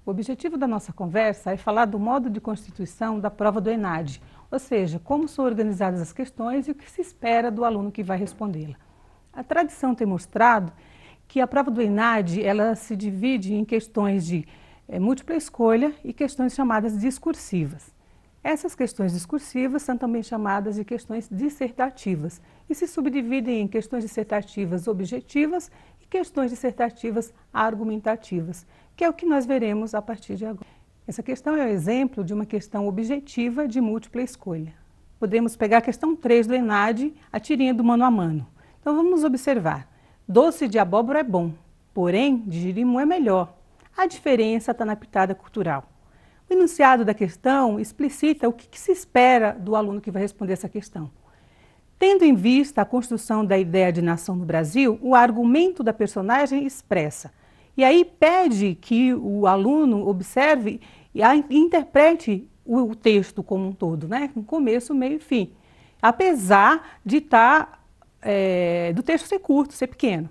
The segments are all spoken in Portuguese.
O objetivo da nossa conversa é falar do modo de constituição da prova do ENAD, ou seja, como são organizadas as questões e o que se espera do aluno que vai respondê-la. A tradição tem mostrado que a prova do ENAD ela se divide em questões de múltipla escolha e questões chamadas discursivas. Essas questões discursivas são também chamadas de questões dissertativas e se subdividem em questões dissertativas objetivas e questões dissertativas argumentativas, que é o que nós veremos a partir de agora. Essa questão é um exemplo de uma questão objetiva de múltipla escolha. Podemos pegar a questão 3 do ENAD, a tirinha do mano a mano. Então vamos observar. Doce de abóbora é bom, porém de jerimum é melhor. A diferença está na pitada cultural. O enunciado da questão explicita o que se espera do aluno que vai responder essa questão. Tendo em vista a construção da ideia de nação no Brasil, o argumento da personagem expressa. E aí pede que o aluno observe e interprete o texto como um todo, né? Com começo, meio e fim. Apesar de do texto ser curto, ser pequeno.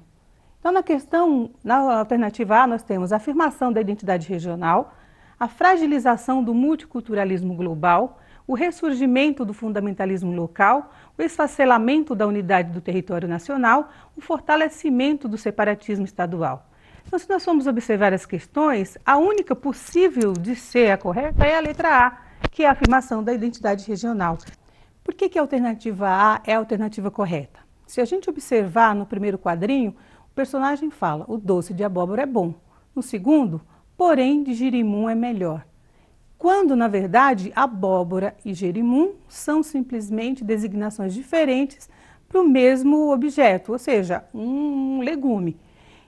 Então, na alternativa A, nós temos a afirmação da identidade regional, a fragilização do multiculturalismo global, o ressurgimento do fundamentalismo local, o esfacelamento da unidade do território nacional, o fortalecimento do separatismo estadual. Então, se nós formos observar as questões, a única possível de ser a correta é a letra A, que é a afirmação da identidade regional. Por que a alternativa A é a alternativa correta? Se a gente observar no primeiro quadrinho, o personagem fala, o doce de abóbora é bom. No segundo, porém de jerimum é melhor. Quando, na verdade, abóbora e jerimum são simplesmente designações diferentes para o mesmo objeto, ou seja, um legume.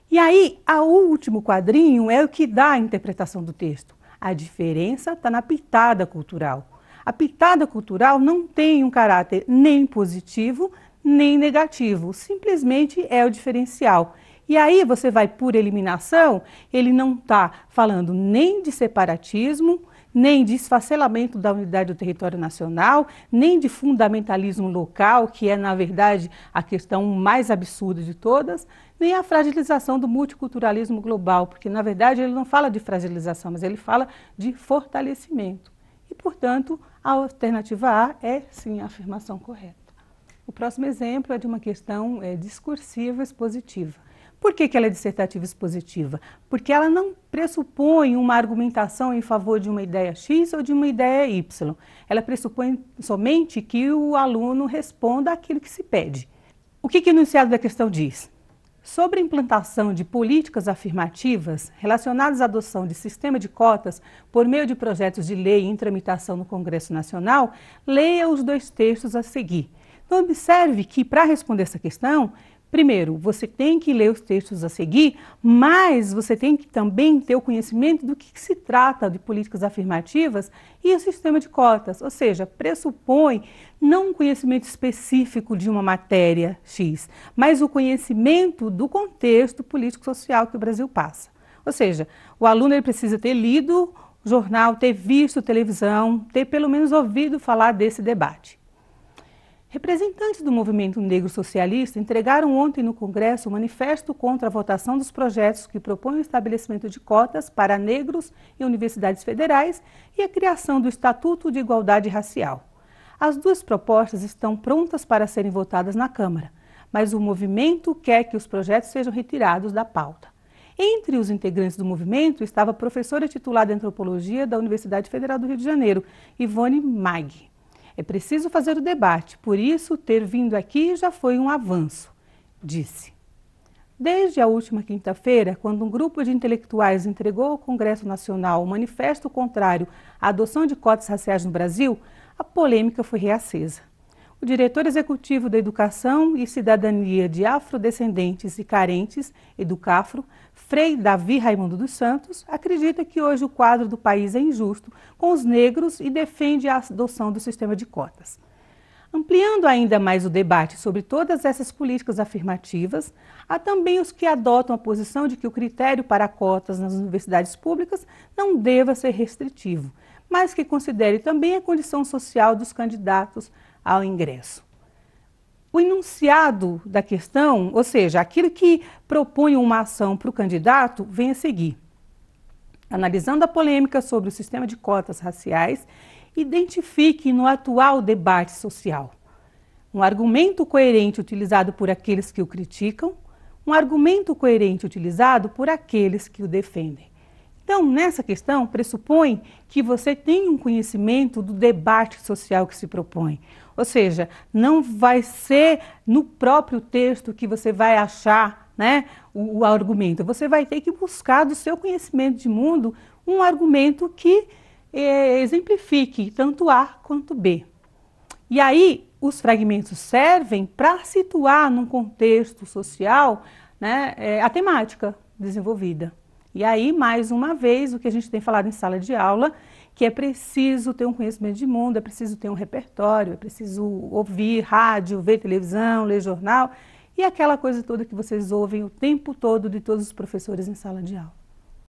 E aí, o último quadrinho é o que dá a interpretação do texto. A diferença está na pitada cultural. A pitada cultural não tem um caráter nem positivo, nem negativo, simplesmente é o diferencial. E aí você vai por eliminação, ele não está falando nem de separatismo, nem de esfacelamento da unidade do território nacional, nem de fundamentalismo local, que é, na verdade, a questão mais absurda de todas, nem a fragilização do multiculturalismo global, porque, na verdade, ele não fala de fragilização, mas ele fala de fortalecimento. E, portanto, a alternativa A é, sim, a afirmação correta. O próximo exemplo é de uma questão discursiva expositiva. Por que ela é dissertativa expositiva? Porque ela não pressupõe uma argumentação em favor de uma ideia X ou de uma ideia Y. Ela pressupõe somente que o aluno responda àquilo que se pede. O que o enunciado da questão diz? Sobre a implantação de políticas afirmativas relacionadas à adoção de sistema de cotas por meio de projetos de lei em tramitação no Congresso Nacional, leia os 2 textos a seguir. Então, observe que, para responder essa questão, primeiro, você tem que ler os textos a seguir, mas você tem que também ter o conhecimento do que se trata de políticas afirmativas e o sistema de cotas, ou seja, pressupõe não um conhecimento específico de uma matéria X, mas o conhecimento do contexto político-social que o Brasil passa. Ou seja, o aluno ele precisa ter lido o jornal, ter visto televisão, ter pelo menos ouvido falar desse debate. Representantes do movimento negro socialista entregaram ontem no Congresso um manifesto contra a votação dos projetos que propõem o estabelecimento de cotas para negros em universidades federais e a criação do Estatuto de Igualdade Racial. As 2 propostas estão prontas para serem votadas na Câmara, mas o movimento quer que os projetos sejam retirados da pauta. Entre os integrantes do movimento estava a professora titular de Antropologia da Universidade Federal do Rio de Janeiro, Ivone Mag. É preciso fazer o debate, por isso ter vindo aqui já foi um avanço, disse. Desde a última quinta-feira, quando um grupo de intelectuais entregou ao Congresso Nacional um manifesto contrário à adoção de cotas raciais no Brasil, a polêmica foi reacesa. O diretor executivo da Educação e Cidadania de Afrodescendentes e Carentes, Educafro, Frei Davi Raimundo dos Santos, acredita que hoje o quadro do país é injusto com os negros e defende a adoção do sistema de cotas. Ampliando ainda mais o debate sobre todas essas políticas afirmativas, há também os que adotam a posição de que o critério para cotas nas universidades públicas não deva ser restritivo, mas que considere também a condição social dos candidatos ao ingresso. O enunciado da questão, ou seja, aquilo que propõe uma ação para o candidato, vem a seguir. Analisando a polêmica sobre o sistema de cotas raciais, identifique no atual debate social um argumento coerente utilizado por aqueles que o criticam, um argumento coerente utilizado por aqueles que o defendem. Então, nessa questão, pressupõe que você tem um conhecimento do debate social que se propõe. Ou seja, não vai ser no próprio texto que você vai achar, né, o argumento. Você vai ter que buscar do seu conhecimento de mundo um argumento que exemplifique tanto A quanto B. E aí, os fragmentos servem para situar num contexto social, né, a temática desenvolvida. E aí, mais uma vez, o que a gente tem falado em sala de aula, que é preciso ter um conhecimento de mundo, é preciso ter um repertório, é preciso ouvir rádio, ver televisão, ler jornal, e aquela coisa toda que vocês ouvem o tempo todo de todos os professores em sala de aula.